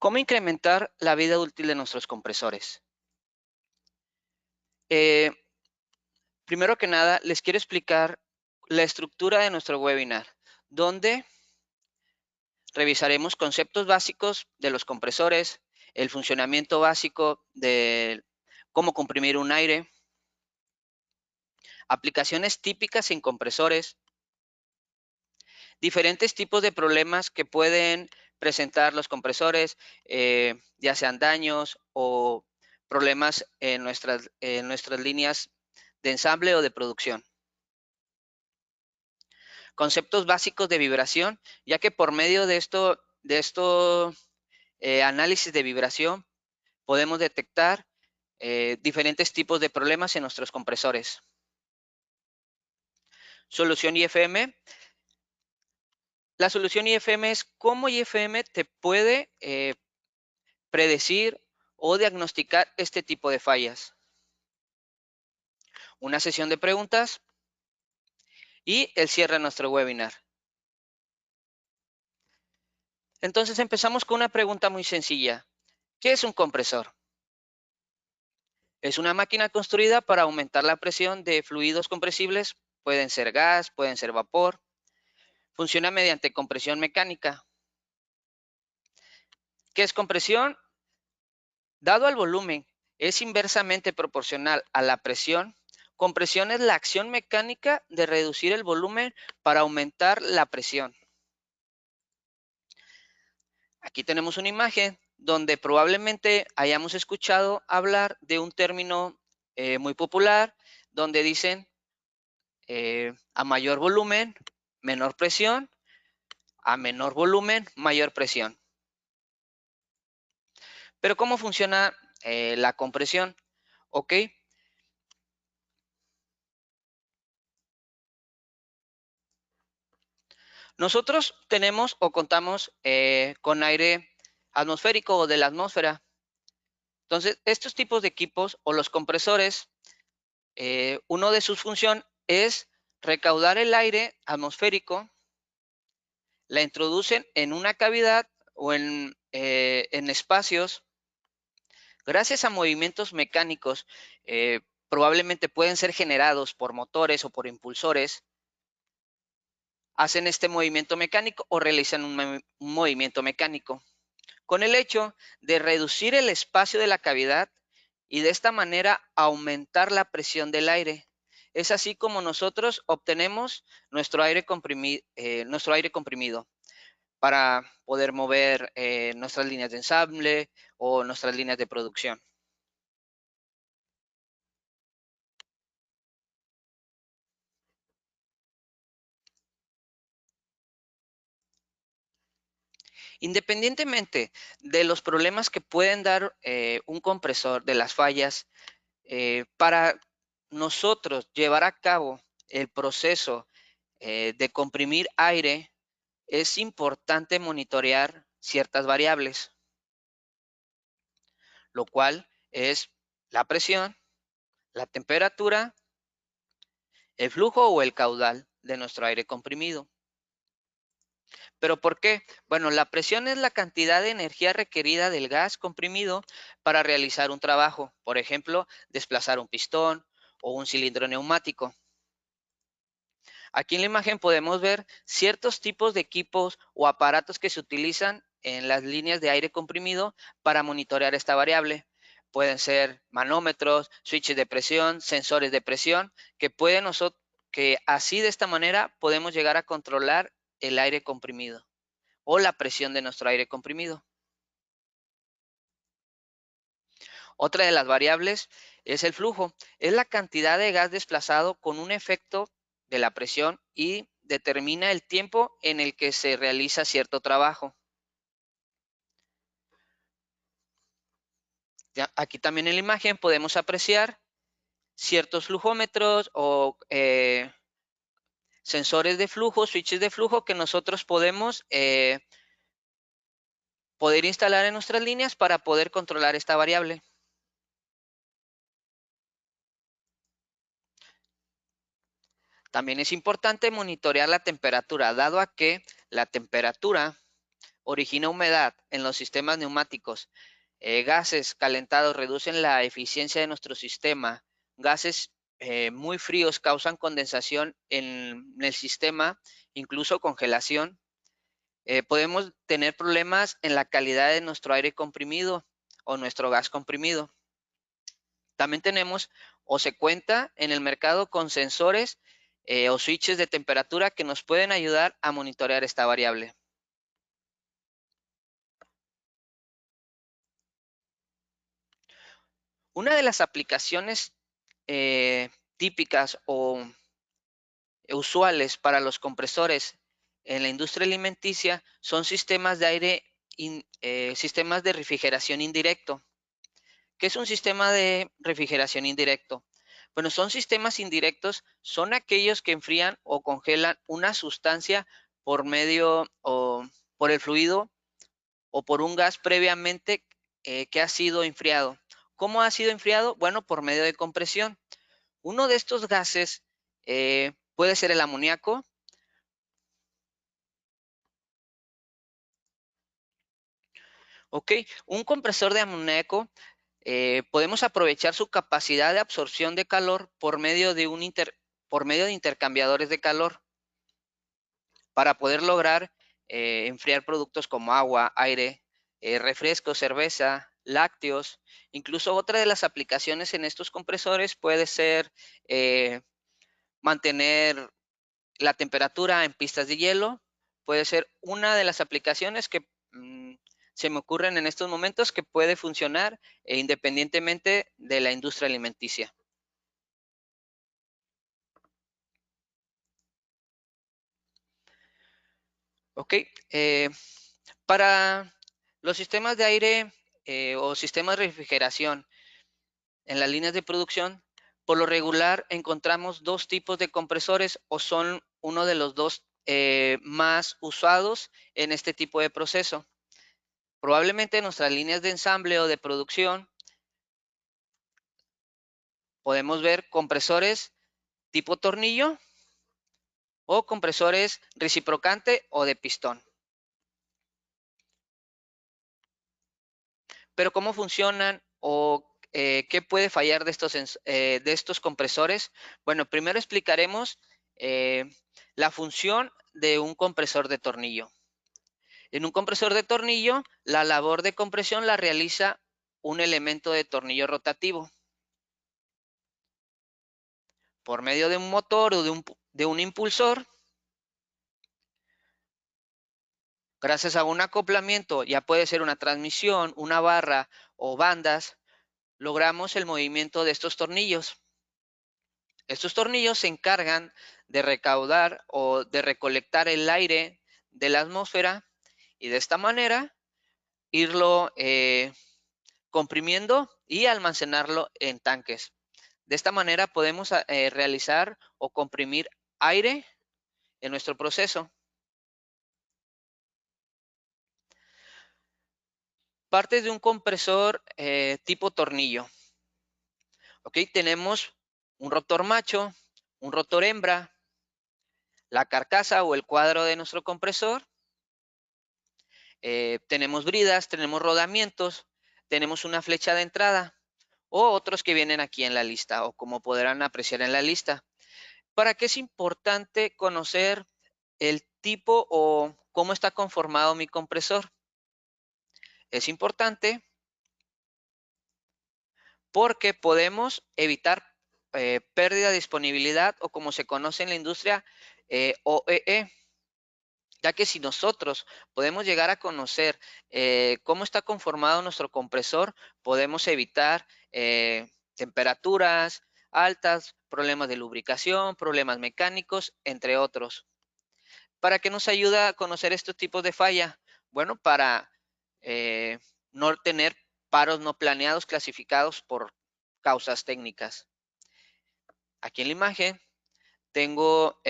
¿Cómo incrementar la vida útil de nuestros compresores? Eh, Primero que nada, les quiero explicar la estructura de nuestro webinar, donde revisaremos conceptos básicos de los compresores, el funcionamiento básico de cómo comprimir un aire, aplicaciones típicas en compresores, diferentes tipos de problemas que pueden presentar los compresores, ya sean daños o problemas en nuestras líneas de ensamble o de producción. Conceptos básicos de vibración, ya que por medio de estos análisis de vibración podemos detectar diferentes tipos de problemas en nuestros compresores. Solución IFM. La solución IFM es cómo IFM te puede predecir o diagnosticar este tipo de fallas. Una sesión de preguntas y el cierre de nuestro webinar. Entonces empezamos con una pregunta muy sencilla. ¿Qué es un compresor? Es una máquina construida para aumentar la presión de fluidos compresibles, pueden ser gas, pueden ser vapor. Funciona mediante compresión mecánica. ¿Qué es compresión? Dado al volumen es inversamente proporcional a la presión. Compresión es la acción mecánica de reducir el volumen para aumentar la presión. Aquí tenemos una imagen donde probablemente hayamos escuchado hablar de un término muy popular, donde dicen a mayor volumen, menor presión, a menor volumen, mayor presión. Pero ¿cómo funciona la compresión? ¿Ok? Nosotros tenemos o contamos con aire atmosférico o de la atmósfera. Entonces, estos tipos de equipos o los compresores, uno de sus funciones es recaudar el aire atmosférico, la introducen en una cavidad o en espacios. Gracias a movimientos mecánicos, probablemente pueden ser generados por motores o por impulsores, hacen este movimiento mecánico o realizan un movimiento mecánico, con el hecho de reducir el espacio de la cavidad y de esta manera aumentar la presión del aire. Es así como nosotros obtenemos nuestro aire comprimido para poder mover nuestras líneas de ensamble o nuestras líneas de producción. Independientemente de los problemas que pueden dar un compresor, de las fallas, para nosotros llevar a cabo el proceso de comprimir aire, es importante monitorear ciertas variables, lo cual es la presión, la temperatura, el flujo o el caudal de nuestro aire comprimido. ¿Pero por qué? Bueno, la presión es la cantidad de energía requerida del gas comprimido para realizar un trabajo, por ejemplo, desplazar un pistón o un cilindro neumático. Aquí en la imagen podemos ver ciertos tipos de equipos o aparatos que se utilizan en las líneas de aire comprimido para monitorear esta variable. Pueden ser manómetros, switches de presión, sensores de presión, que así de esta manera podemos llegar a controlar el aire comprimido o la presión de nuestro aire comprimido. Otra de las variables es el flujo. Es la cantidad de gas desplazado con un efecto de la presión y determina el tiempo en el que se realiza cierto trabajo. Aquí también en la imagen podemos apreciar ciertos flujómetros o sensores de flujo, switches de flujo que nosotros podemos poder instalar en nuestras líneas para poder controlar esta variable. También es importante monitorear la temperatura, dado a que la temperatura origina humedad en los sistemas neumáticos, gases calentados reducen la eficiencia de nuestro sistema, gases muy fríos causan condensación en el sistema, incluso congelación. Podemos tener problemas en la calidad de nuestro aire comprimido o nuestro gas comprimido. También tenemos o se cuenta en el mercado con sensores o switches de temperatura que nos pueden ayudar a monitorear esta variable. Una de las aplicaciones típicas o usuales para los compresores en la industria alimenticia son sistemas de aire, sistemas de refrigeración indirecto. ¿Qué es un sistema de refrigeración indirecto? Bueno, son sistemas indirectos, son aquellos que enfrían o congelan una sustancia por medio o por el fluido o por un gas previamente que ha sido enfriado. ¿Cómo ha sido enfriado? Bueno, por medio de compresión. Uno de estos gases puede ser el amoníaco. Ok, un compresor de amoníaco podemos aprovechar su capacidad de absorción de calor por medio de intercambiadores de calor para poder lograr enfriar productos como agua, aire, refrescos, cerveza, lácteos. Incluso otra de las aplicaciones en estos compresores puede ser mantener la temperatura en pistas de hielo. Puede ser una de las aplicaciones que se me ocurren en estos momentos que puede funcionar independientemente de la industria alimenticia. Ok, para los sistemas de aire o sistemas de refrigeración en las líneas de producción, por lo regular encontramos dos tipos de compresores o son uno de los dos más usados en este tipo de proceso. Probablemente en nuestras líneas de ensamble o de producción podemos ver compresores tipo tornillo o compresores reciprocante o de pistón. Pero ¿cómo funcionan o qué puede fallar de estos compresores? Bueno, primero explicaremos la función de un compresor de tornillo. En un compresor de tornillo, la labor de compresión la realiza un elemento de tornillo rotativo. Por medio de un motor o de un impulsor, gracias a un acoplamiento, ya puede ser una transmisión, una barra o bandas, logramos el movimiento de estos tornillos. Estos tornillos se encargan de recaudar o de recolectar el aire de la atmósfera y de esta manera irlo comprimiendo y almacenarlo en tanques. De esta manera podemos realizar o comprimir aire en nuestro proceso. Partes de un compresor tipo tornillo. Ok, tenemos un rotor macho, un rotor hembra, la carcasa o el cuadro de nuestro compresor. Tenemos bridas, tenemos rodamientos, tenemos una flecha de entrada o otros que vienen aquí en la lista o como podrán apreciar en la lista. ¿Para qué es importante conocer el tipo o cómo está conformado mi compresor? Es importante porque podemos evitar pérdida de disponibilidad o como se conoce en la industria, OEE. Ya que si nosotros podemos llegar a conocer cómo está conformado nuestro compresor, podemos evitar temperaturas altas, problemas de lubricación, problemas mecánicos, entre otros. ¿Para qué nos ayuda a conocer estos tipos de falla? Bueno, para no tener paros no planeados clasificados por causas técnicas. Aquí en la imagen tengo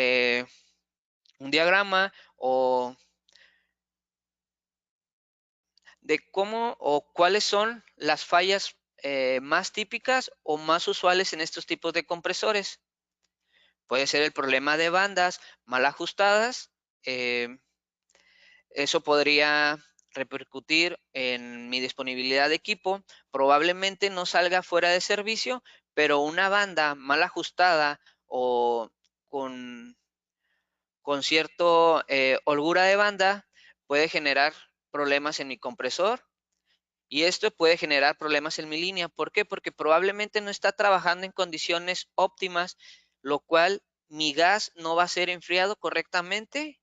un diagrama o de cómo o cuáles son las fallas más típicas o más usuales en estos tipos de compresores. Puede ser el problema de bandas mal ajustadas, Eso podría repercutir en mi disponibilidad de equipo. Probablemente no salga fuera de servicio, pero una banda mal ajustada o con, con cierto holgura de banda puede generar problemas en mi compresor y esto puede generar problemas en mi línea. ¿Por qué? Porque probablemente no está trabajando en condiciones óptimas, lo cual mi gas no va a ser enfriado correctamente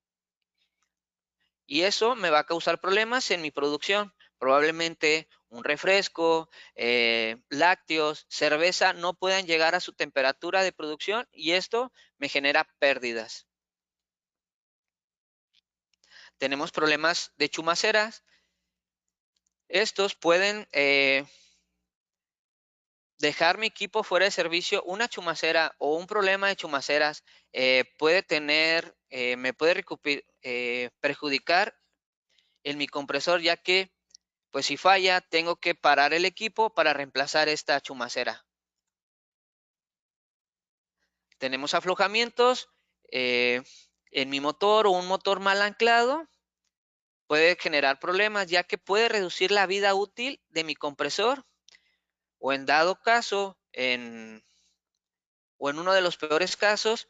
y eso me va a causar problemas en mi producción. Probablemente un refresco, lácteos, cerveza no puedan llegar a su temperatura de producción y esto me genera pérdidas. Tenemos problemas de chumaceras. Estos pueden dejar mi equipo fuera de servicio. Una chumacera o un problema de chumaceras puede tener, me puede perjudicar en mi compresor, ya que pues si falla, tengo que parar el equipo para reemplazar esta chumacera. Tenemos aflojamientos en mi motor o un motor mal anclado. Puede generar problemas ya que puede reducir la vida útil de mi compresor o en dado caso, o en uno de los peores casos,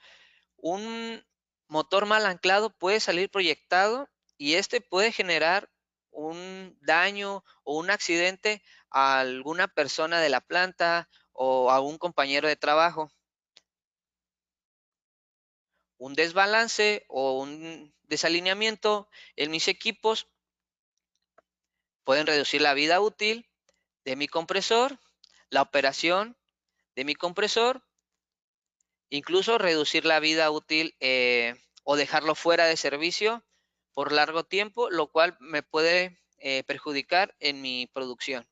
un motor mal anclado puede salir proyectado y este puede generar un daño o un accidente a alguna persona de la planta o a un compañero de trabajo. Un desbalance o un desalineamiento en mis equipos pueden reducir la vida útil de mi compresor, la operación de mi compresor, incluso reducir la vida útil o dejarlo fuera de servicio por largo tiempo, lo cual me puede perjudicar en mi producción.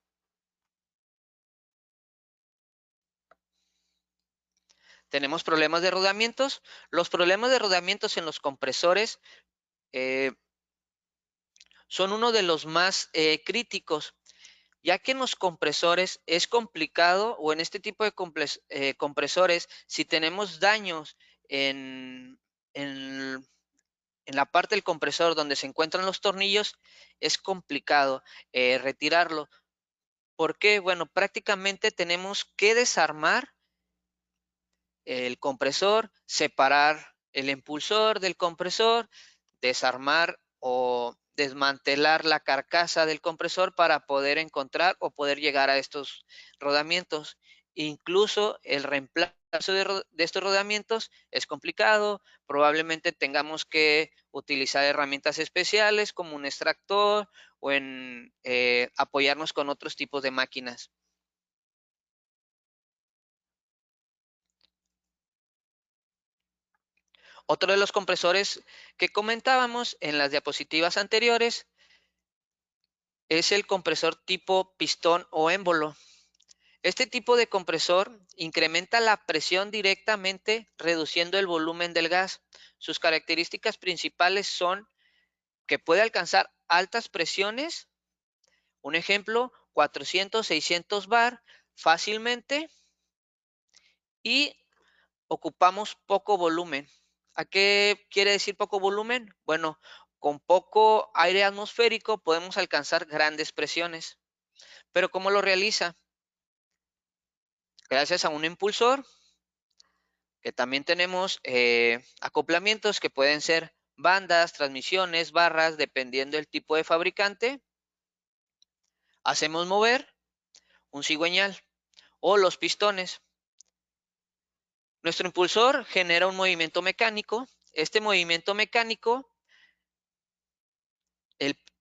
Tenemos problemas de rodamientos. Los problemas de rodamientos en los compresores son uno de los más críticos, ya que en los compresores es complicado, o en este tipo de compresores, si tenemos daños en, en, en la parte del compresor donde se encuentran los tornillos, es complicado retirarlo. ¿Por qué? Bueno, prácticamente tenemos que desarmar el compresor, separar el impulsor del compresor, desarmar o desmantelar la carcasa del compresor para poder encontrar o poder llegar a estos rodamientos. Incluso el reemplazo de estos rodamientos es complicado. Probablemente tengamos que utilizar herramientas especiales como un extractor o en apoyarnos con otros tipos de máquinas. Otro de los compresores que comentábamos en las diapositivas anteriores es el compresor tipo pistón o émbolo. Este tipo de compresor incrementa la presión directamente reduciendo el volumen del gas. Sus características principales son que puede alcanzar altas presiones, un ejemplo, 400-600 bar fácilmente y ocupamos poco volumen. ¿A qué quiere decir poco volumen? Bueno, con poco aire atmosférico podemos alcanzar grandes presiones. ¿Pero cómo lo realiza? Gracias a un impulsor, que también tenemos acoplamientos que pueden ser bandas, transmisiones, barras, dependiendo del tipo de fabricante. Hacemos mover un cigüeñal o los pistones. Nuestro impulsor genera un movimiento mecánico. Este movimiento mecánico,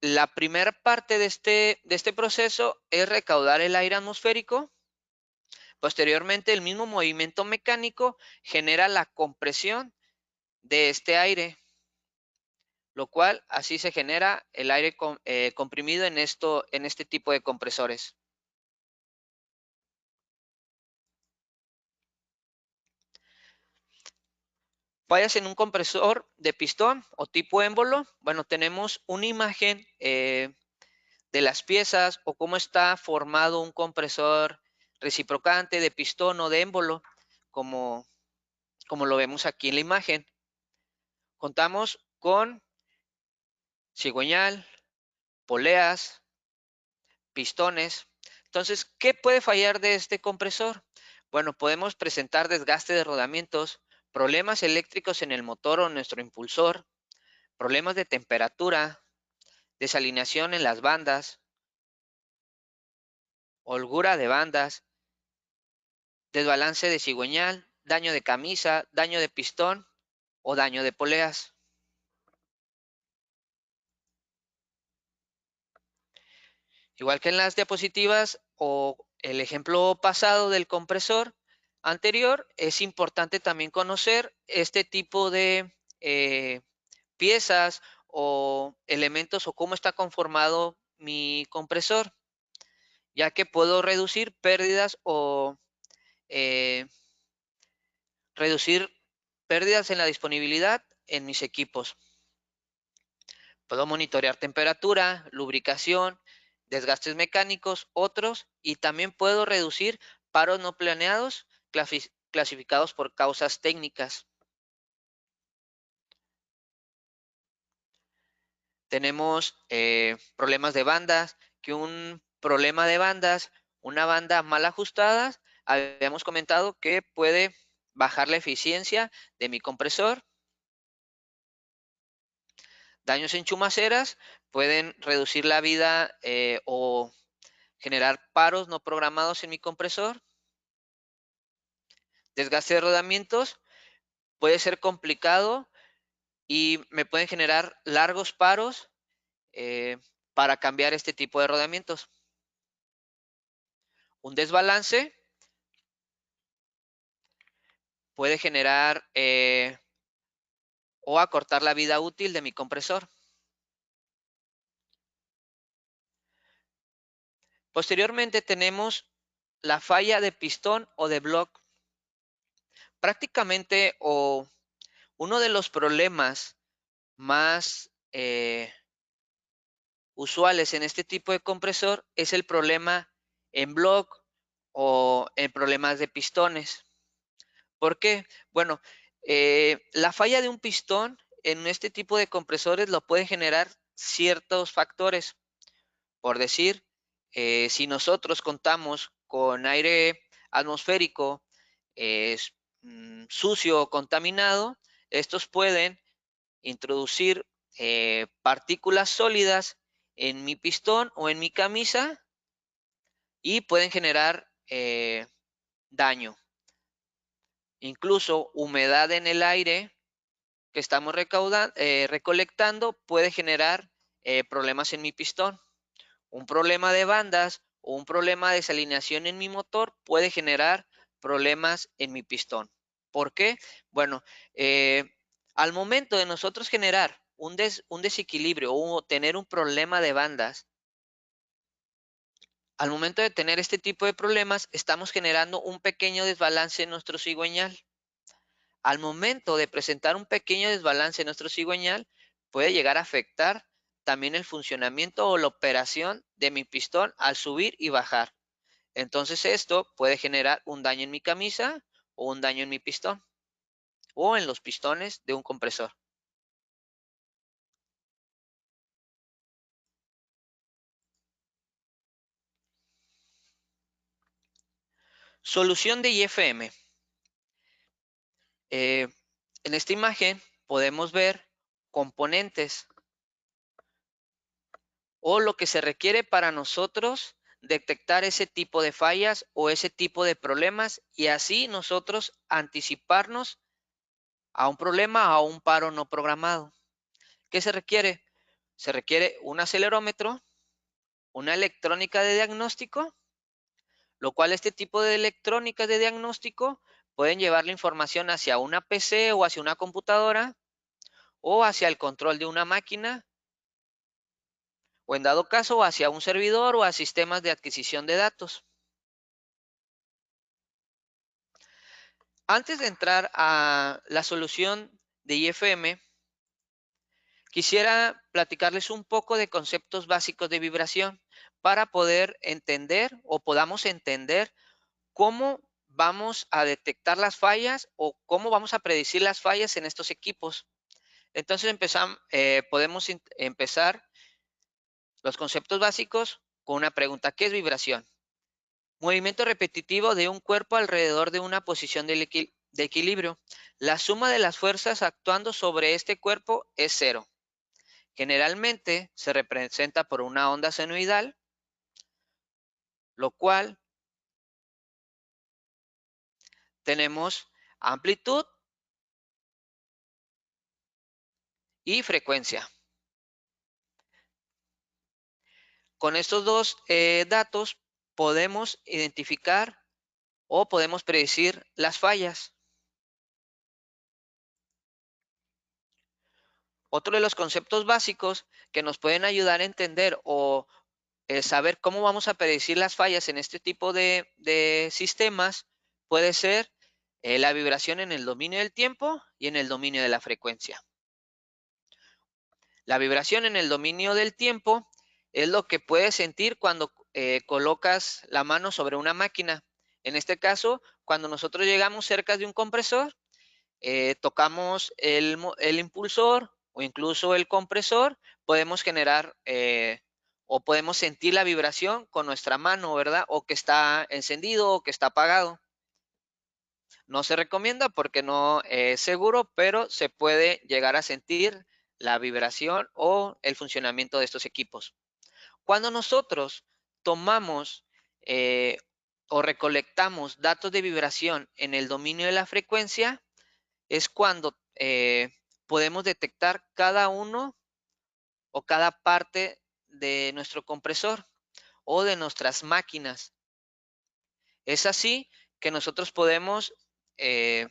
la primera parte de este proceso es recaudar el aire atmosférico. Posteriormente, el mismo movimiento mecánico genera la compresión de este aire, lo cual así se genera el aire comprimido en este tipo de compresores. Fallas en un compresor de pistón o tipo émbolo. Bueno, tenemos una imagen de las piezas o cómo está formado un compresor reciprocante de pistón o de émbolo, como lo vemos aquí en la imagen. Contamos con cigüeñal, poleas, pistones. Entonces, ¿qué puede fallar de este compresor? Bueno, podemos presentar desgaste de rodamientos, problemas eléctricos en el motor o nuestro impulsor, problemas de temperatura, desalineación en las bandas, holgura de bandas, desbalance de cigüeñal, daño de camisa, daño de pistón o daño de poleas. Igual que en las diapositivas o el ejemplo pasado del compresor anterior, es importante también conocer este tipo de piezas o elementos o cómo está conformado mi compresor, ya que puedo reducir pérdidas o eh, reducir pérdidas en la disponibilidad en mis equipos. Puedo monitorear temperatura, lubricación, desgastes mecánicos, otros, y también puedo reducir paros no planeados clasificados por causas técnicas. Tenemos problemas de bandas, que un problema de bandas, una banda mal ajustada, habíamos comentado que puede bajar la eficiencia de mi compresor. Daños en chumaceras pueden reducir la vida o generar paros no programados en mi compresor. Desgaste de rodamientos puede ser complicado y me pueden generar largos paros para cambiar este tipo de rodamientos. Un desbalance puede generar o acortar la vida útil de mi compresor. Posteriormente tenemos la falla de pistón o de block. Prácticamente uno de los problemas más usuales en este tipo de compresor es el problema en block o en problemas de pistones. ¿Por qué? Bueno, la falla de un pistón en este tipo de compresores lo pueden generar ciertos factores. Por decir, si nosotros contamos con aire atmosférico sucio o contaminado, estos pueden introducir partículas sólidas en mi pistón o en mi camisa y pueden generar daño. Incluso humedad en el aire que estamos recolectando puede generar problemas en mi pistón. Un problema de bandas o un problema de desalineación en mi motor puede generar problemas en mi pistón. ¿Por qué? Bueno, al momento de nosotros generar un desequilibrio o tener un problema de bandas, al momento de tener este tipo de problemas, estamos generando un pequeño desbalance en nuestro cigüeñal. Al momento de presentar un pequeño desbalance en nuestro cigüeñal, puede llegar a afectar también el funcionamiento o la operación de mi pistón al subir y bajar. Entonces esto puede generar un daño en mi camisa o un daño en mi pistón o en los pistones de un compresor. Solución de IFM. En esta imagen podemos ver componentes o lo que se requiere para nosotros detectar ese tipo de fallas o ese tipo de problemas y así nosotros anticiparnos a un problema o a un paro no programado. ¿Qué se requiere? Se requiere un acelerómetro, una electrónica de diagnóstico, lo cual este tipo de electrónica de diagnóstico pueden llevar la información hacia una PC o hacia una computadora o hacia el control de una máquina o en dado caso hacia un servidor o a sistemas de adquisición de datos. Antes de entrar a la solución de IFM, quisiera platicarles un poco de conceptos básicos de vibración para poder entender o podamos entender cómo vamos a detectar las fallas o cómo vamos a predecir las fallas en estos equipos. Entonces podemos empezar los conceptos básicos con una pregunta. ¿Qué es vibración? Movimiento repetitivo de un cuerpo alrededor de una posición de equilibrio. La suma de las fuerzas actuando sobre este cuerpo es cero. Generalmente se representa por una onda senoidal, lo cual tenemos amplitud y frecuencia. Con estos dos datos podemos identificar o podemos predecir las fallas. Otro de los conceptos básicos que nos pueden ayudar a entender o saber cómo vamos a predecir las fallas en este tipo de sistemas puede ser la vibración en el dominio del tiempo y en el dominio de la frecuencia. La vibración en el dominio del tiempo es lo que puedes sentir cuando colocas la mano sobre una máquina. En este caso, cuando nosotros llegamos cerca de un compresor, tocamos el impulsor o incluso el compresor, podemos generar o podemos sentir la vibración con nuestra mano, ¿verdad? O que está encendido o que está apagado. No se recomienda porque no es seguro, pero se puede llegar a sentir la vibración o el funcionamiento de estos equipos. Cuando nosotros tomamos o recolectamos datos de vibración en el dominio de la frecuencia, es cuando podemos detectar cada uno o cada parte de nuestro compresor o de nuestras máquinas. Es así que nosotros podemos eh,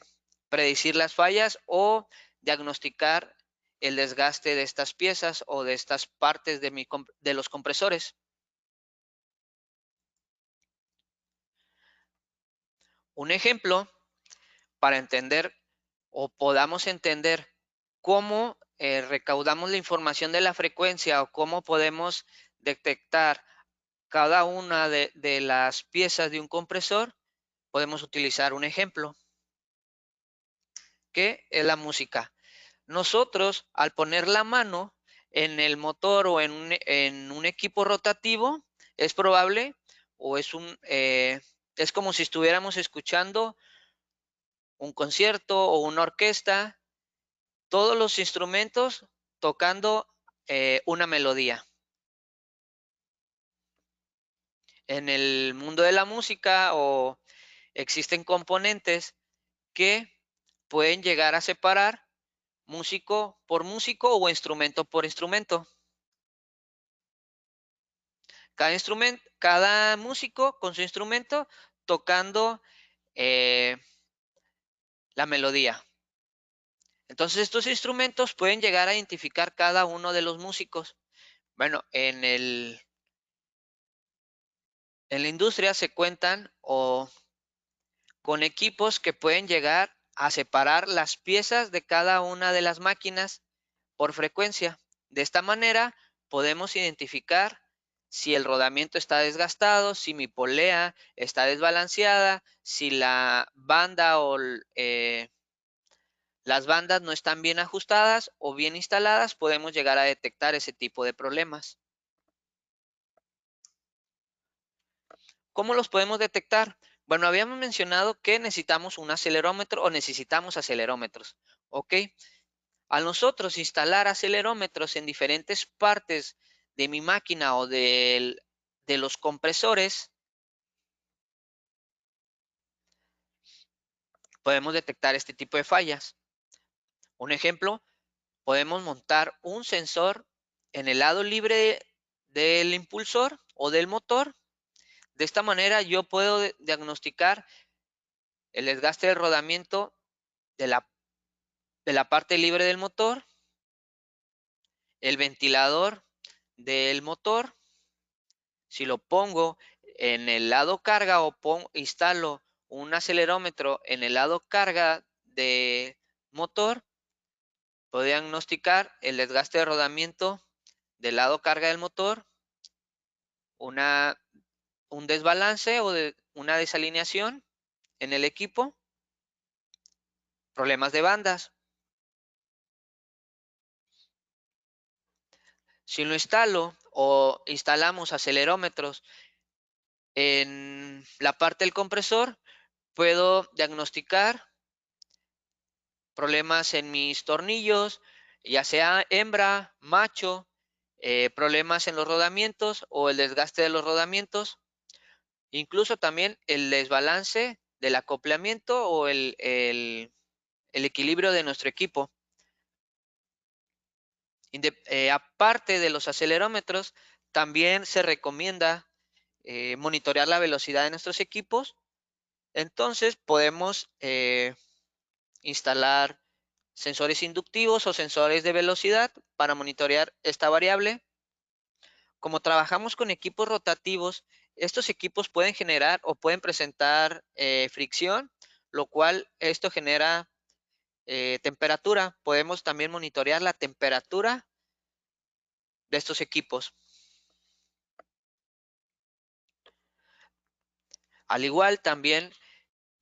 predecir las fallas o diagnosticar el desgaste de estas piezas o de estas partes de los compresores. Un ejemplo para entender o podamos entender cómo recaudamos la información de la frecuencia o cómo podemos detectar cada una de las piezas de un compresor, podemos utilizar un ejemplo, que es la música. Nosotros, al poner la mano en el motor o en un equipo rotativo, es probable o es como si estuviéramos escuchando un concierto o una orquesta, todos los instrumentos tocando una melodía. En el mundo de la música existen componentes que pueden llegar a separar músico por músico o instrumento por instrumento. Cada músico con su instrumento tocando la melodía. Entonces estos instrumentos pueden llegar a identificar cada uno de los músicos. Bueno, en la industria se cuentan con equipos que pueden llegar a separar las piezas de cada una de las máquinas por frecuencia. De esta manera podemos identificar si el rodamiento está desgastado, si mi polea está desbalanceada, si la banda o las bandas no están bien ajustadas o bien instaladas, podemos llegar a detectar ese tipo de problemas. ¿Cómo los podemos detectar? Bueno, habíamos mencionado que necesitamos un acelerómetro o necesitamos acelerómetros. ¿Ok? Al nosotros instalar acelerómetros en diferentes partes de mi máquina o de los compresores, podemos detectar este tipo de fallas. Un ejemplo, podemos montar un sensor en el lado libre del impulsor o del motor. De esta manera yo puedo diagnosticar el desgaste del rodamiento de la parte libre del motor, el ventilador del motor. Si lo pongo en el lado carga o instalo un acelerómetro en el lado carga de motor, puedo diagnosticar el desgaste de rodamiento del lado carga del motor, un desbalance o una desalineación en el equipo, problemas de bandas. Si lo instalo o instalamos acelerómetros en la parte del compresor, puedo diagnosticar problemas en mis tornillos, ya sea hembra, macho, problemas en los rodamientos o el desgaste de los rodamientos, incluso también el desbalance del acoplamiento o el equilibrio de nuestro equipo. Aparte de los acelerómetros, también se recomienda monitorear la velocidad de nuestros equipos. Entonces podemos instalar sensores inductivos o sensores de velocidad para monitorear esta variable. Como trabajamos con equipos rotativos, estos equipos pueden generar o pueden presentar fricción, lo cual esto genera temperatura. Podemos también monitorear la temperatura de estos equipos. Al igual también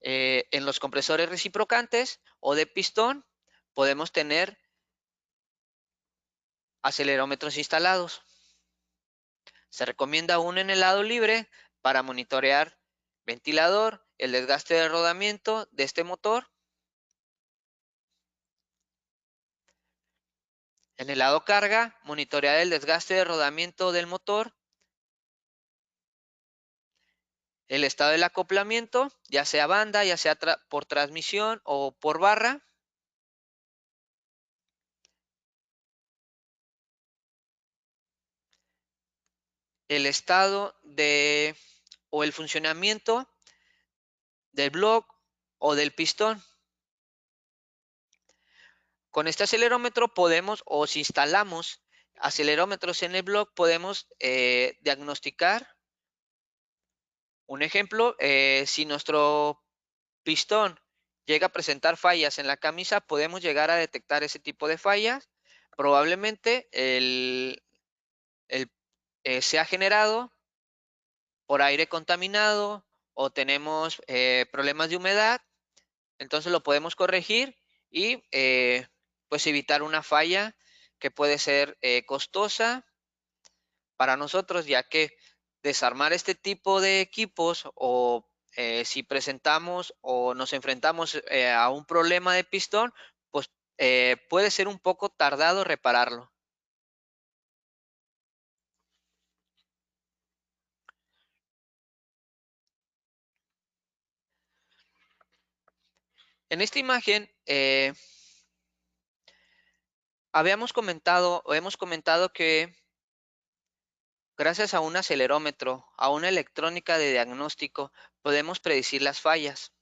en los compresores reciprocantes o de pistón podemos tener acelerómetros instalados. Se recomienda uno en el lado libre para monitorear ventilador, el desgaste de rodamiento de este motor. En el lado carga, monitorear el desgaste de rodamiento del motor, el estado del acoplamiento, ya sea banda, ya sea por transmisión o por barra. El estado o el funcionamiento del block o del pistón. Con este acelerómetro podemos, o si instalamos acelerómetros en el block, podemos diagnosticar. Un ejemplo, si nuestro pistón llega a presentar fallas en la camisa, podemos llegar a detectar ese tipo de fallas. Probablemente se ha generado por aire contaminado o tenemos problemas de humedad, entonces lo podemos corregir y pues evitar una falla que puede ser costosa para nosotros, ya que desarmar este tipo de equipos o si presentamos o nos enfrentamos a un problema de pistón, pues puede ser un poco tardado repararlo. En esta imagen habíamos comentado o hemos comentado que gracias a un acelerómetro, a una electrónica de diagnóstico, podemos predecir las fallas.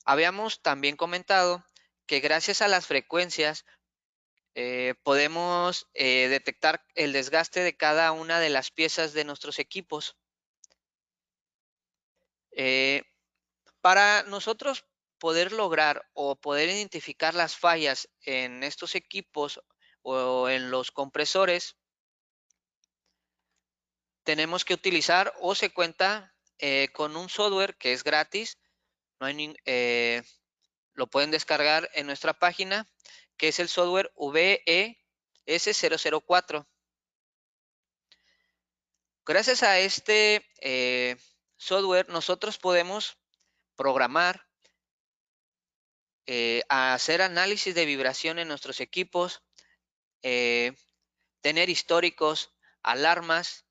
Habíamos también comentado que gracias a las frecuencias podemos detectar el desgaste de cada una de las piezas de nuestros equipos. Para nosotros poder lograr o poder identificar las fallas en estos equipos o en los compresores, tenemos que utilizar o se cuenta con un software que es gratis. No hay lo pueden descargar en nuestra página, que es el software VES004. Gracias a este software, nosotros podemos programar, hacer análisis de vibración en nuestros equipos, tener históricos, alarmas,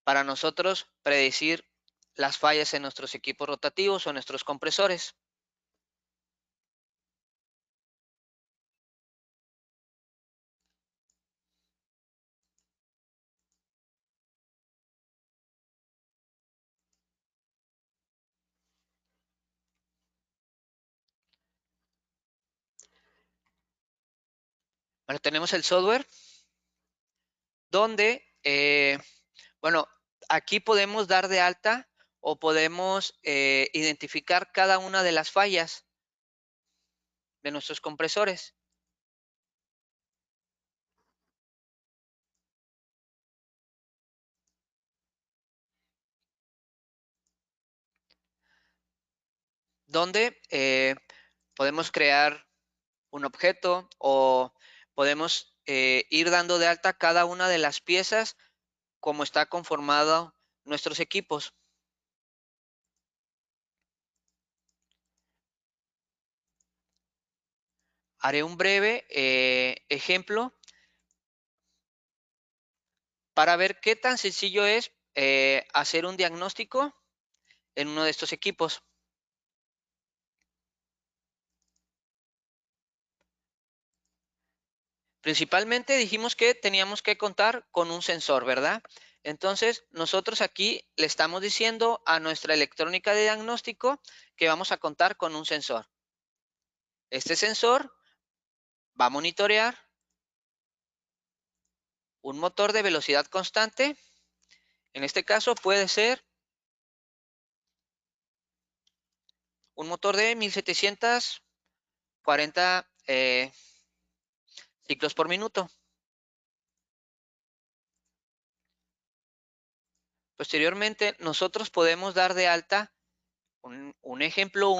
para nosotros predecir las fallas en nuestros equipos rotativos o en nuestros compresores. Bueno, tenemos el software donde, bueno, aquí podemos dar de alta o podemos identificar cada una de las fallas de nuestros compresores. Donde podemos crear un objeto o podemos ir dando de alta cada una de las piezas como está conformado nuestros equipos. Haré un breve ejemplo para ver qué tan sencillo es hacer un diagnóstico en uno de estos equipos. Principalmente dijimos que teníamos que contar con un sensor, ¿verdad? Entonces, nosotros aquí le estamos diciendo a nuestra electrónica de diagnóstico que vamos a contar con un sensor. Este sensor va a monitorear un motor de velocidad constante. En este caso puede ser un motor de 1740 ciclos por minuto. Posteriormente, nosotros podemos dar de alta un ejemplo,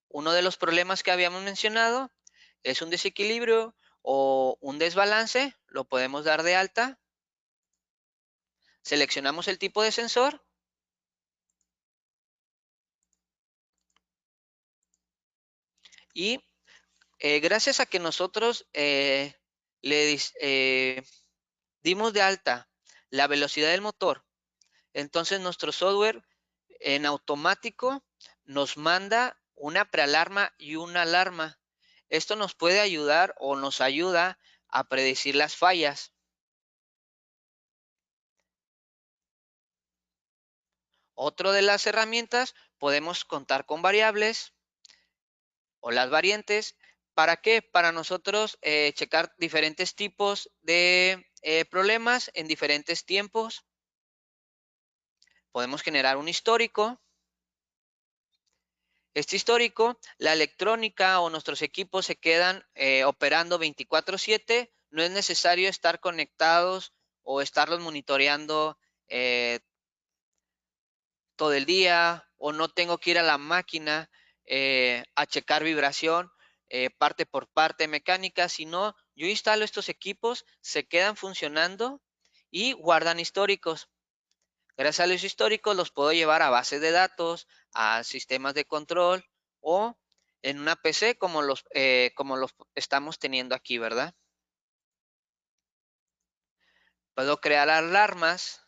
uno de los problemas que habíamos mencionado es un desequilibrio o un desbalance, lo podemos dar de alta. Seleccionamos el tipo de sensor y gracias a que nosotros dimos de alta la velocidad del motor, entonces nuestro software en automático nos manda una prealarma y una alarma. Esto nos puede ayudar o nos ayuda a predecir las fallas. Otra de las herramientas, podemos contar con variables o las variantes. ¿Para qué? Para nosotros checar diferentes tipos de problemas en diferentes tiempos. Podemos generar un histórico. Este histórico, la electrónica o nuestros equipos se quedan operando 24/7. No es necesario estar conectados o estarlos monitoreando todo el día o no tengo que ir a la máquina a checar vibración parte por parte mecánica, sino yo instalo estos equipos, se quedan funcionando y guardan históricos. Gracias a los históricos los puedo llevar a bases de datos, a sistemas de control o en una PC como los estamos teniendo aquí, ¿verdad? Puedo crear alarmas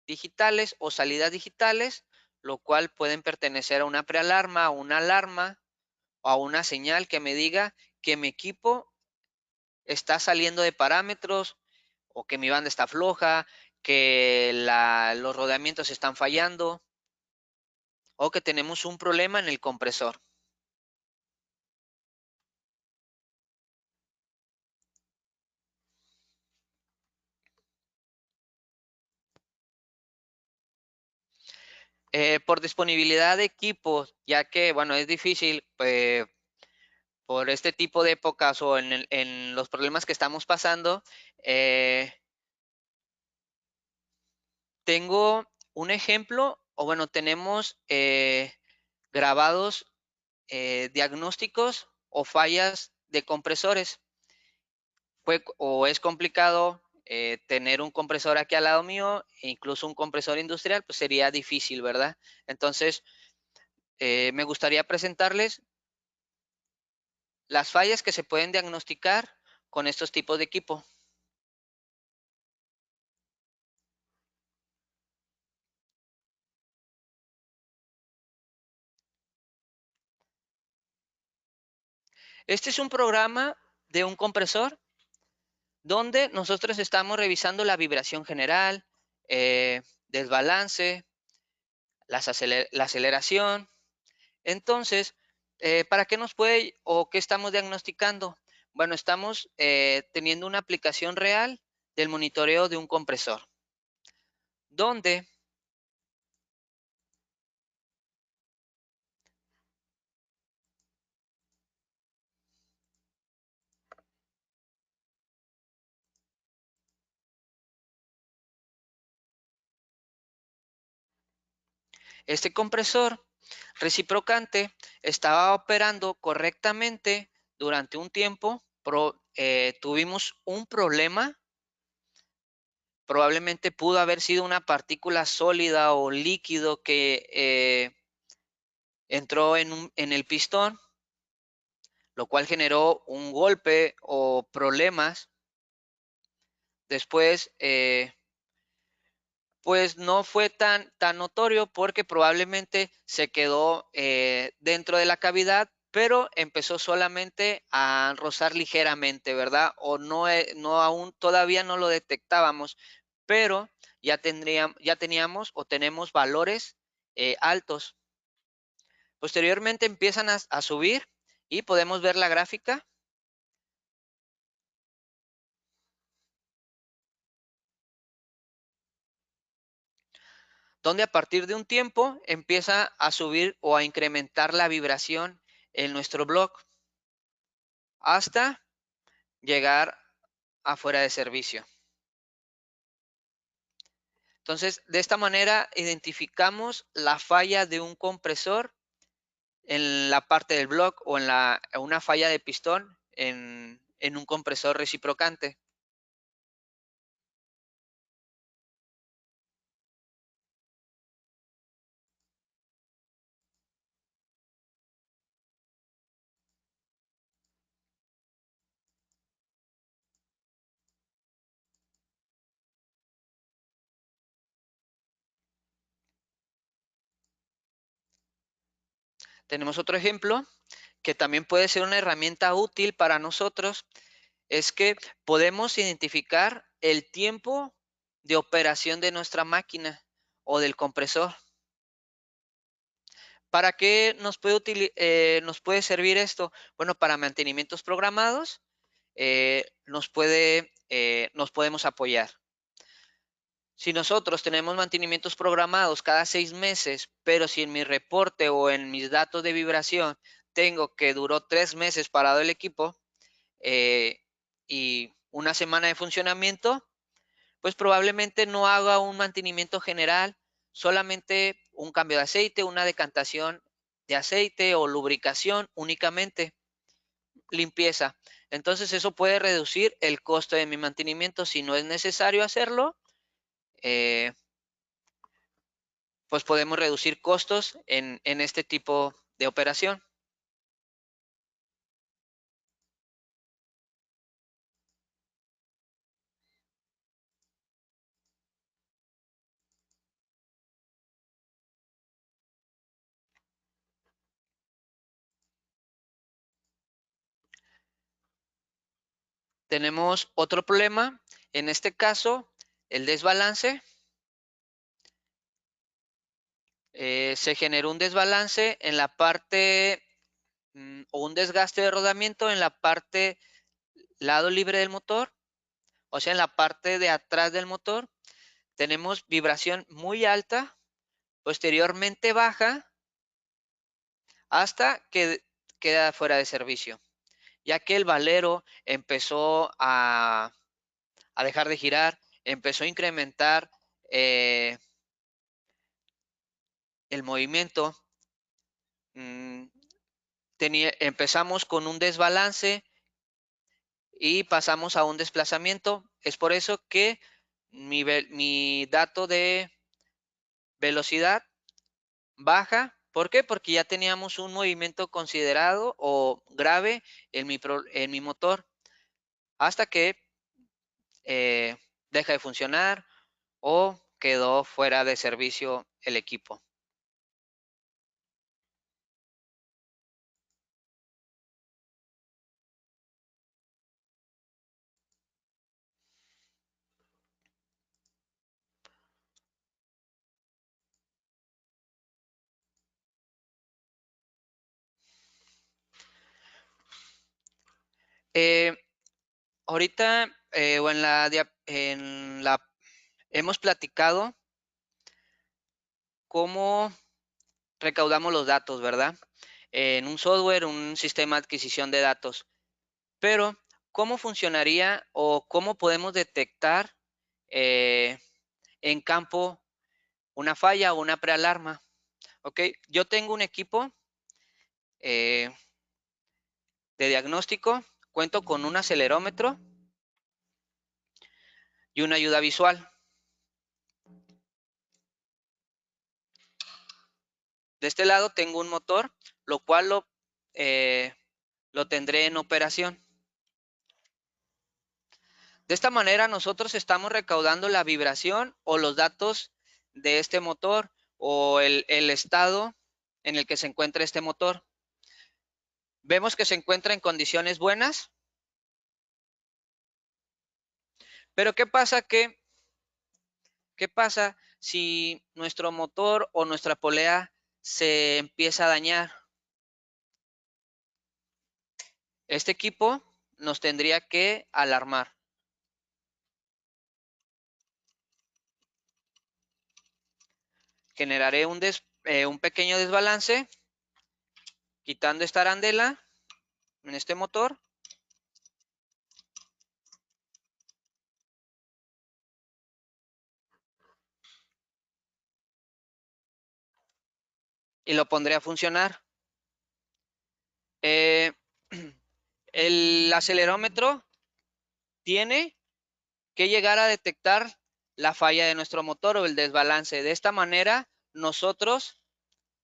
digitales o salidas digitales, lo cual pueden pertenecer a una prealarma, a una alarma o a una señal que me diga que mi equipo está saliendo de parámetros o que mi banda está floja, que los rodeamientos están fallando o que tenemos un problema en el compresor. Por disponibilidad de equipos, ya que, bueno, es difícil por este tipo de épocas o en los problemas que estamos pasando, tengo un ejemplo, o bueno, tenemos grabados diagnósticos o fallas de compresores. O es complicado tener un compresor aquí al lado mío, e incluso un compresor industrial, pues sería difícil, ¿verdad? Entonces, me gustaría presentarles las fallas que se pueden diagnosticar con estos tipos de equipo. Este es un programa de un compresor donde nosotros estamos revisando la vibración general, desbalance, la aceleración. Entonces, ¿para qué nos puede o qué estamos diagnosticando? Bueno, estamos teniendo una aplicación real del monitoreo de un compresor, donde este compresor reciprocante estaba operando correctamente durante un tiempo, tuvimos un problema. Probablemente pudo haber sido una partícula sólida o líquido que entró en el pistón, lo cual generó un golpe o problemas. Después, pues no fue tan notorio porque probablemente se quedó dentro de la cavidad, pero empezó solamente a rozar ligeramente, ¿verdad? O no aún todavía no lo detectábamos, pero ya teníamos o tenemos valores altos. Posteriormente empiezan a subir y podemos ver la gráfica donde a partir de un tiempo empieza a subir o a incrementar la vibración en nuestro blog hasta llegar a fuera de servicio. Entonces, de esta manera identificamos la falla de un compresor en la parte del blog o en una falla de pistón en un compresor reciprocante. Tenemos otro ejemplo que también puede ser una herramienta útil para nosotros, es que podemos identificar el tiempo de operación de nuestra máquina o del compresor. ¿Para qué nos puede servir esto? Bueno, para mantenimientos programados nos podemos apoyar. Si nosotros tenemos mantenimientos programados cada 6 meses, pero si en mi reporte o en mis datos de vibración tengo que duró 3 meses parado el equipo eh, y una semana de funcionamiento, pues probablemente no haga un mantenimiento general, solamente un cambio de aceite, una decantación de aceite o lubricación únicamente, limpieza. Entonces eso puede reducir el costo de mi mantenimiento. Si no es necesario hacerlo, eh, pues podemos reducir costos en este tipo de operación. Tenemos otro problema, en este caso, el desbalance. Se generó un desbalance en la parte o un desgaste de rodamiento en la parte lado libre del motor, o sea, en la parte de atrás del motor. Tenemos vibración muy alta, posteriormente baja, hasta que queda fuera de servicio, ya que el valero empezó a dejar de girar, empezó a incrementar eh, el movimiento. Mm, empezamos con un desbalance y pasamos a un desplazamiento. Es por eso que mi dato de velocidad baja. ¿Por qué? Porque ya teníamos un movimiento considerado o grave en mi motor hasta que deja de funcionar o quedó fuera de servicio el equipo. Eh, ahorita o hemos platicado cómo recaudamos los datos, ¿verdad? En un software, un sistema de adquisición de datos. Pero, ¿cómo funcionaría o cómo podemos detectar eh, en campo una falla o una prealarma? ¿Ok? Yo tengo un equipo eh, de diagnóstico cuento con un acelerómetro y una ayuda visual. De este lado tengo un motor, lo cual lo tendré en operación. De esta manera nosotros estamos recaudando la vibración o los datos de este motor o el estado en el que se encuentra este motor. Vemos que se encuentra en condiciones buenas, pero ¿qué pasa si nuestro motor o nuestra polea se empieza a dañar? Este equipo nos tendría que alarmar. Generaré un pequeño desbalance, quitando esta arandela en este motor. Y lo pondré a funcionar. El acelerómetro tiene que llegar a detectar la falla de nuestro motor o el desbalance. De esta manera, nosotros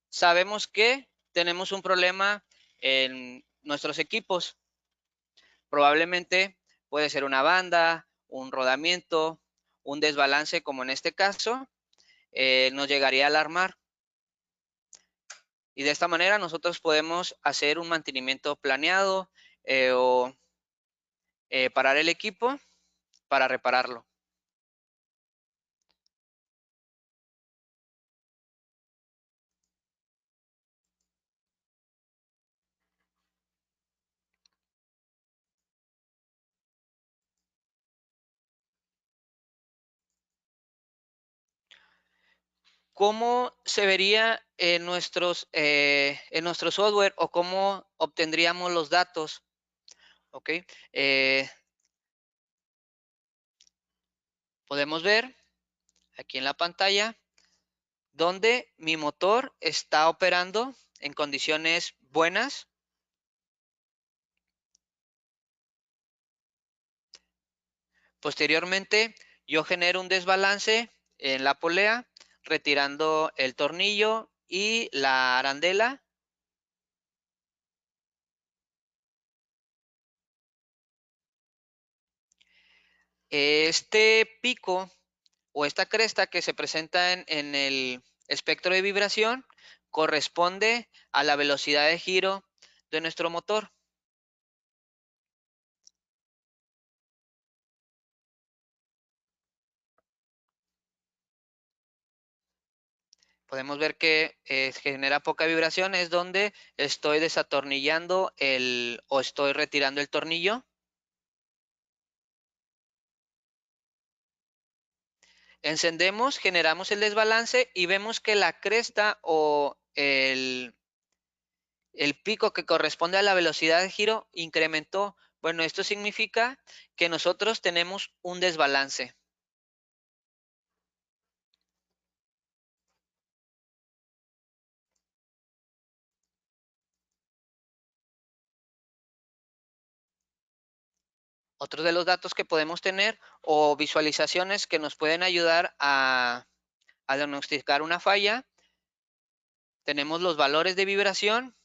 sabemos que tenemos un problema en nuestros equipos. Probablemente puede ser una banda, un rodamiento, un desbalance, como en este caso, nos llegaría a alarmar. Y de esta manera nosotros podemos hacer un mantenimiento planeado o parar el equipo para repararlo. ¿Cómo se vería en nuestro software o cómo obtendríamos los datos? ¿Ok? Podemos ver aquí en la pantalla donde mi motor está operando en condiciones buenas. Posteriormente, yo genero un desbalance en la polea, retirando el tornillo y la arandela. Este pico o esta cresta que se presenta en el espectro de vibración corresponde a la velocidad de giro de nuestro motor. Podemos ver que genera poca vibración, es donde estoy desatornillando o estoy retirando el tornillo. Encendemos, generamos el desbalance y vemos que la cresta o el pico que corresponde a la velocidad de giro incrementó. Bueno, esto significa que nosotros tenemos un desbalance. Otros de los datos que podemos tener o visualizaciones que nos pueden ayudar a diagnosticar una falla. Tenemos los valores de vibración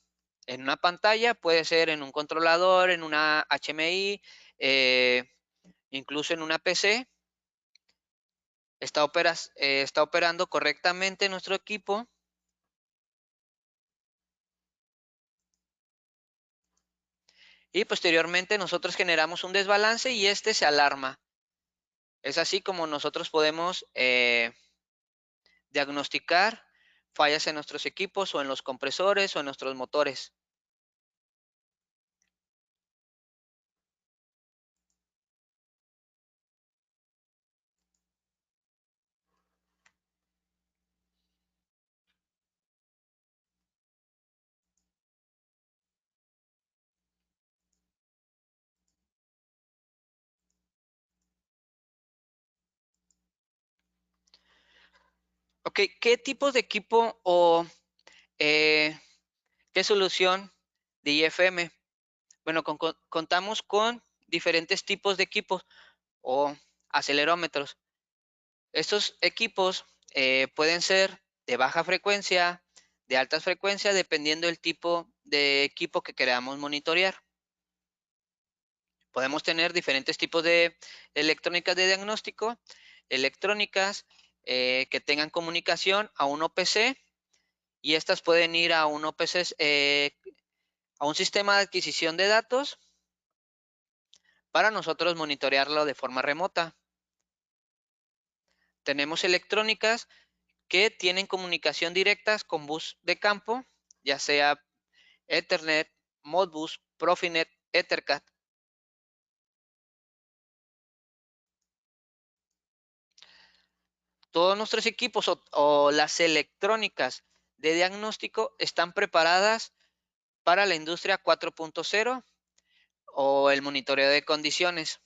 en una pantalla, puede ser en un controlador, en una HMI, incluso en una PC. Está operando correctamente nuestro equipo. Y posteriormente nosotros generamos un desbalance y este se alarma. Es así como nosotros podemos diagnosticar fallas en nuestros equipos o en los compresores o en nuestros motores. Ok, ¿qué tipos de equipo o qué solución de IFM? Bueno, contamos con diferentes tipos de equipos o acelerómetros. Estos equipos pueden ser de baja frecuencia, de alta frecuencia, dependiendo del tipo de equipo que queramos monitorear. Podemos tener diferentes tipos de electrónicas de diagnóstico, electrónicas que tengan comunicación a un OPC, y estas pueden ir a un OPC, a un sistema de adquisición de datos para nosotros monitorearlo de forma remota. Tenemos electrónicas que tienen comunicación directas con bus de campo, ya sea Ethernet, Modbus, Profinet, Ethercat. Todos nuestros equipos o las electrónicas de diagnóstico están preparadas para la industria 4.0 o el monitoreo de condiciones,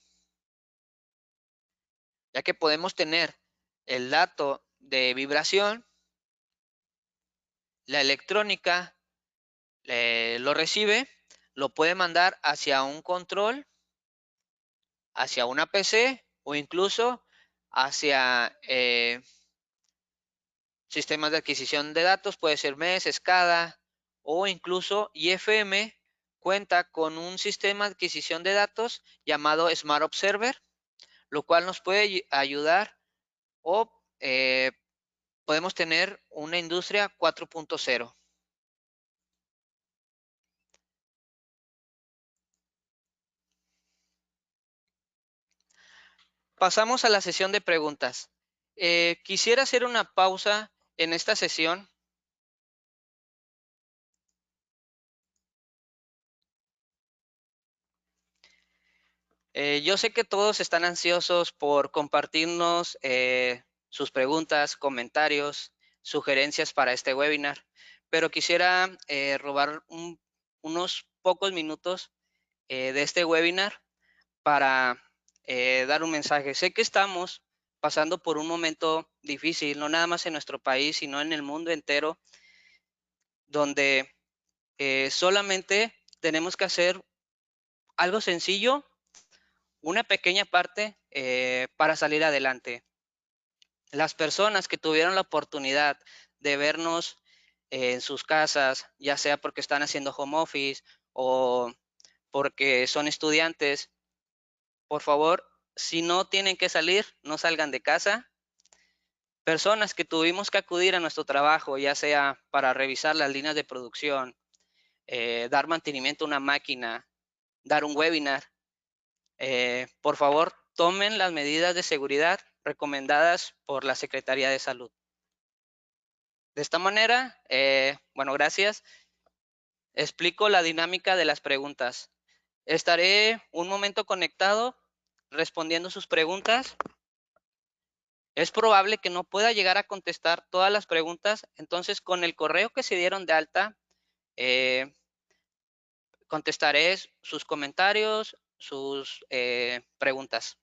ya que podemos tener el dato de vibración, la electrónica lo recibe, lo puede mandar hacia un control, hacia una PC o incluso hacia sistemas de adquisición de datos, puede ser MES, SCADA o incluso IFM cuenta con un sistema de adquisición de datos llamado Smart Observer, lo cual nos puede ayudar o podemos tener una industria 4.0. Pasamos a la sesión de preguntas. Quisiera hacer una pausa en esta sesión. Yo sé que todos están ansiosos por compartirnos sus preguntas, comentarios, sugerencias para este webinar, pero quisiera robar unos pocos minutos de este webinar para dar un mensaje. Sé que estamos pasando por un momento difícil, no nada más en nuestro país, sino en el mundo entero, donde solamente tenemos que hacer algo sencillo, una pequeña parte para salir adelante. Las personas que tuvieron la oportunidad de vernos en sus casas, ya sea porque están haciendo home office o porque son estudiantes, por favor, si no tienen que salir, no salgan de casa. Personas que tuvimos que acudir a nuestro trabajo, ya sea para revisar las líneas de producción, dar mantenimiento a una máquina, dar un webinar, por favor, tomen las medidas de seguridad recomendadas por la Secretaría de Salud. De esta manera, bueno, gracias. Explico la dinámica de las preguntas. Estaré un momento conectado respondiendo sus preguntas. Es probable que no pueda llegar a contestar todas las preguntas, entonces con el correo que se dieron de alta, contestaré sus comentarios, sus preguntas.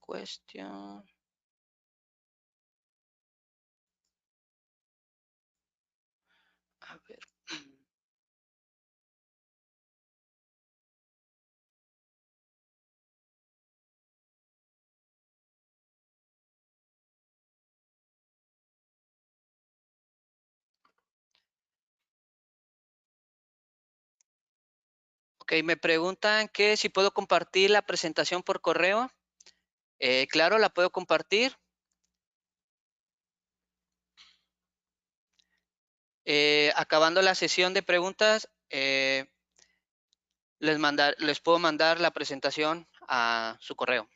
Cuestión. A ver. Ok, me preguntan que si puedo compartir la presentación por correo. Claro, la puedo compartir. Acabando la sesión de preguntas, les puedo mandar la presentación a su correo.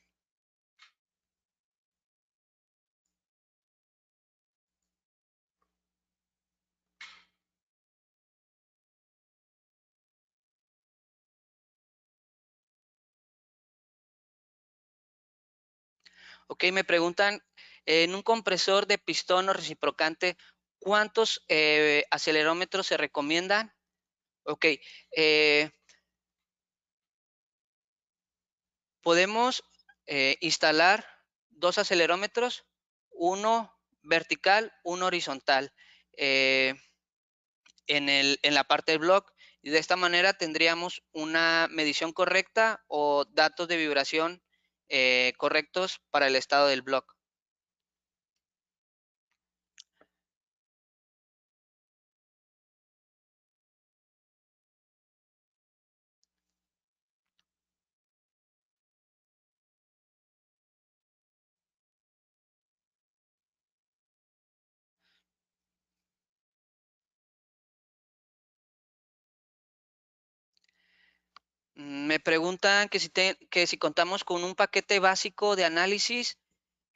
Ok, me preguntan, en un compresor de pistón o reciprocante, ¿cuántos acelerómetros se recomiendan? Ok, podemos instalar dos acelerómetros, uno vertical, uno horizontal, en la parte del block. Y de esta manera tendríamos una medición correcta o datos de vibración correctos para el estado del block. Me preguntan que si contamos con un paquete básico de análisis.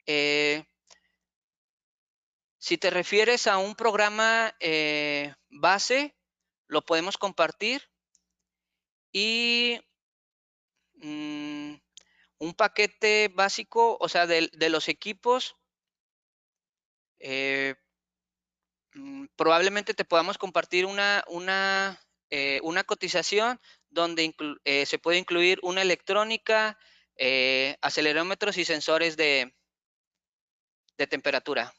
eh, si te refieres a un programa base, lo podemos compartir. Y un paquete básico, o sea, de los equipos, probablemente te podamos compartir una cotización donde se puede incluir una electrónica, acelerómetros y sensores de temperatura.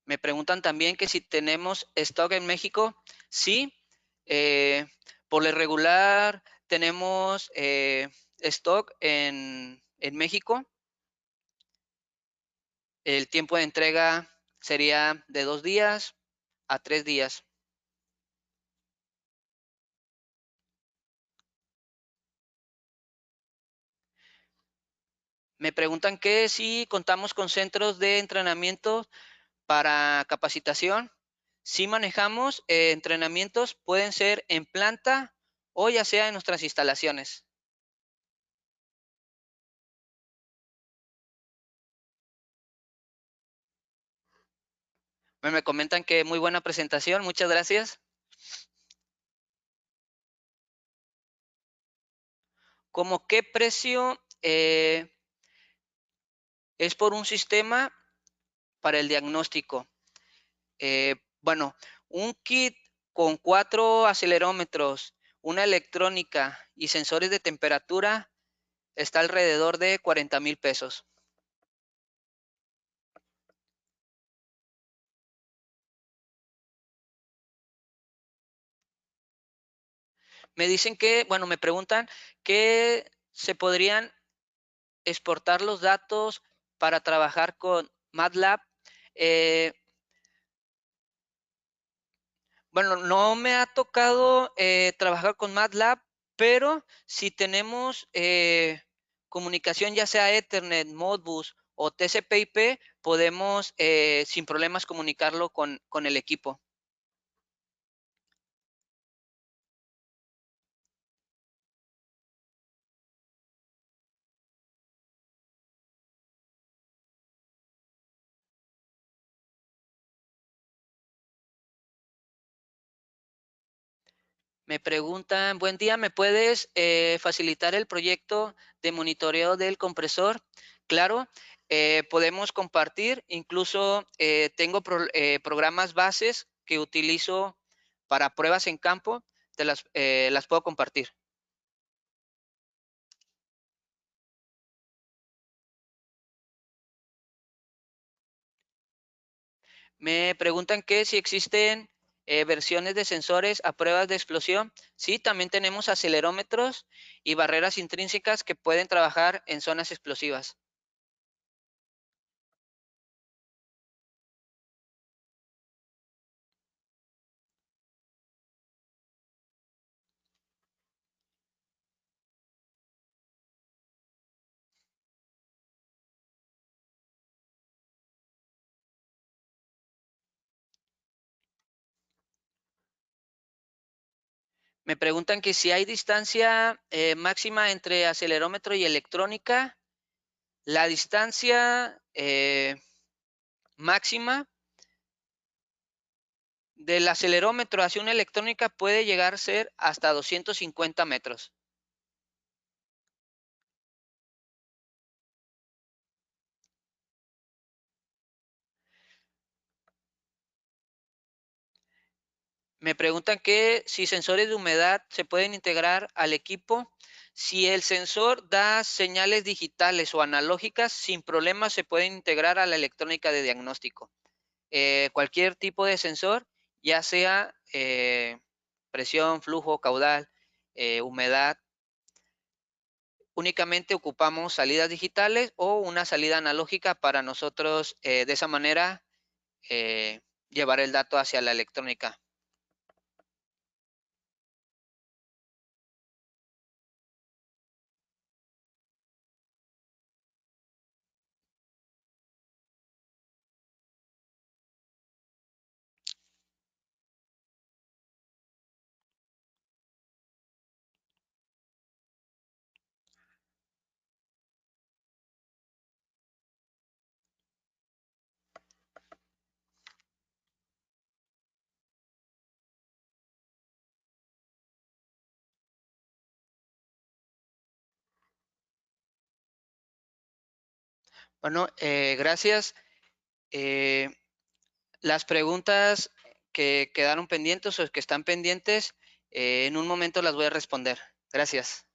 Me preguntan también que si tenemos stock en México. Sí, por lo regular tenemos stock en México. El tiempo de entrega sería de 2 días a 3 días. Me preguntan que si contamos con centros de entrenamiento para capacitación. Si manejamos entrenamientos, pueden ser en planta o ya sea en nuestras instalaciones. Me comentan que muy buena presentación, muchas gracias. ¿Cómo qué precio es por un sistema para el diagnóstico? Bueno, un kit con 4 acelerómetros, una electrónica y sensores de temperatura está alrededor de 40,000 pesos. Me dicen que, bueno, me preguntan que se podrían exportar los datos para trabajar con MATLAB. Eh, bueno, no me ha tocado trabajar con MATLAB, pero si tenemos comunicación ya sea Ethernet, Modbus o TCP/IP, podemos sin problemas comunicarlo con el equipo. Me preguntan, buen día, ¿me puedes facilitar el proyecto de monitoreo del compresor? Claro, podemos compartir, incluso tengo programas bases que utilizo para pruebas en campo, las puedo compartir. Me preguntan que si existen versiones de sensores a pruebas de explosión. Sí, también tenemos acelerómetros y barreras intrínsecas que pueden trabajar en zonas explosivas. Me preguntan que si hay distancia máxima entre acelerómetro y electrónica. La distancia máxima del acelerómetro hacia una electrónica puede llegar a ser hasta 250 metros. Me preguntan que si sensores de humedad se pueden integrar al equipo. Si el sensor da señales digitales o analógicas, sin problema se pueden integrar a la electrónica de diagnóstico. Cualquier tipo de sensor, ya sea presión, flujo, caudal, humedad, únicamente ocupamos salidas digitales o una salida analógica para nosotros de esa manera eh, llevar el dato hacia la electrónica. Bueno, gracias. Eh, las preguntas que quedaron pendientes o que están pendientes, en un momento las voy a responder. Gracias.